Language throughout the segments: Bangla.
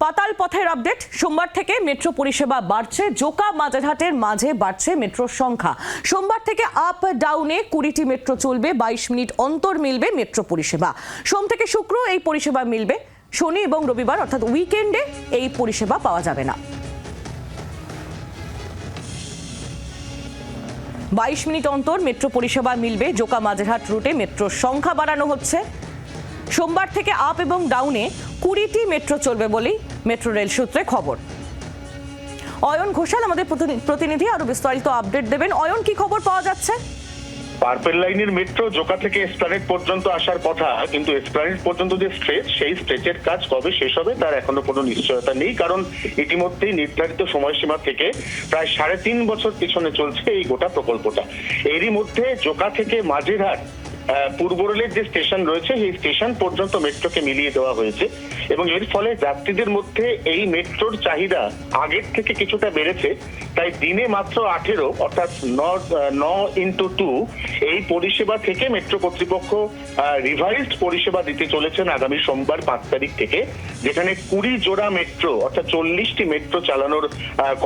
পাতাল পথের আপডেট। সোমবার থেকে মেট্রো পরিষেবা বাড়ছে। জোকা মাঝেরহাটের মাঝে বাড়ছে মেট্রোর সংখ্যা। সোমবার থেকে আপ ডাউনে 20টি মেট্রো চলবে। 22 মিনিট অন্তর মিলবে মেট্রো পরিষেবা। সোম থেকে শুক্র এই পরিষেবা মিলবে। শনি এবং রবিবার অর্থাৎ উইকেন্ডে এই পরিষেবা পাওয়া যাবে না। 22 মিনিট অন্তর মেট্রো পরিষেবা মিলবে। জোকা মাঝেরহাট রুটে মেট্রোর সংখ্যা বাড়ানো হচ্ছে। সোমবার থেকে আপ এবং ডাউনে 20টি মেট্রো চলবে বলেই মেট্রো রেল সূত্রে খবর। অয়ন ঘোষাল আমাদের প্রতিনিধি আরো বিস্তারিত আপডেট দেবেন। অয়ন, কি খবর পাওয়া যাচ্ছে? পার্পেল লাইনের মেট্রো জোকা থেকে এসপ্ল্যানেড পর্যন্ত আসার কথা, কিন্তু এসপ্ল্যানেড পর্যন্ত যে স্ট্রেচ, সেই স্ট্রেচের কাজ কবে শেষ হবে তার এখনো কোনো নিশ্চয়তা নেই। কারণ ইতিমধ্যেই নির্ধারিত সময়সীমা থেকে প্রায় 3.5 বছর পিছনে চলছে এই গোটা প্রকল্পটা। এরই মধ্যে জোকা থেকে মাঝেরহাট পূর্ব রেলের যে স্টেশন রয়েছে সেই স্টেশন পর্যন্ত মেট্রোকে মিলিয়ে দেওয়া হয়েছে এবং এর ফলে যাত্রীদের মধ্যে এই মেট্রোর চাহিদা আগের থেকে কিছুটা বেড়েছে। তাই দিনে মাত্র 18 অর্থাৎ 9x2 এই পরিষেবা থেকে মেট্রো কর্তৃপক্ষ রিভাইজড পরিষেবা দিতে চলেছেন আগামী সোমবার 5 তারিখ থেকে, যেখানে 20 জোড়া মেট্রো অর্থাৎ 40টি মেট্রো চালানোর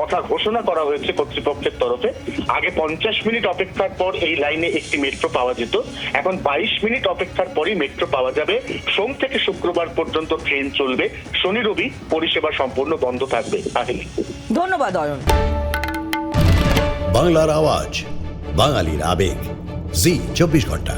কথা ঘোষণা করা হয়েছে কর্তৃপক্ষের তরফে। আগে 50 মিনিট অপেক্ষার পর এই লাইনে একটি মেট্রো পাওয়া যেত, এখন 22 মিনিট অপেক্ষার পরই মেট্রো পাওয়া যাবে। সোম থেকে শুক্রবার পর্যন্ত ট্রেন চলবে। শনি রবি পরিষেবা সম্পূর্ণ বন্ধ থাকবে। ধন্যবাদ অয়ন। বাংলার আওয়াজ, বাঙালির আবেগ, জি 24 ঘন্টা।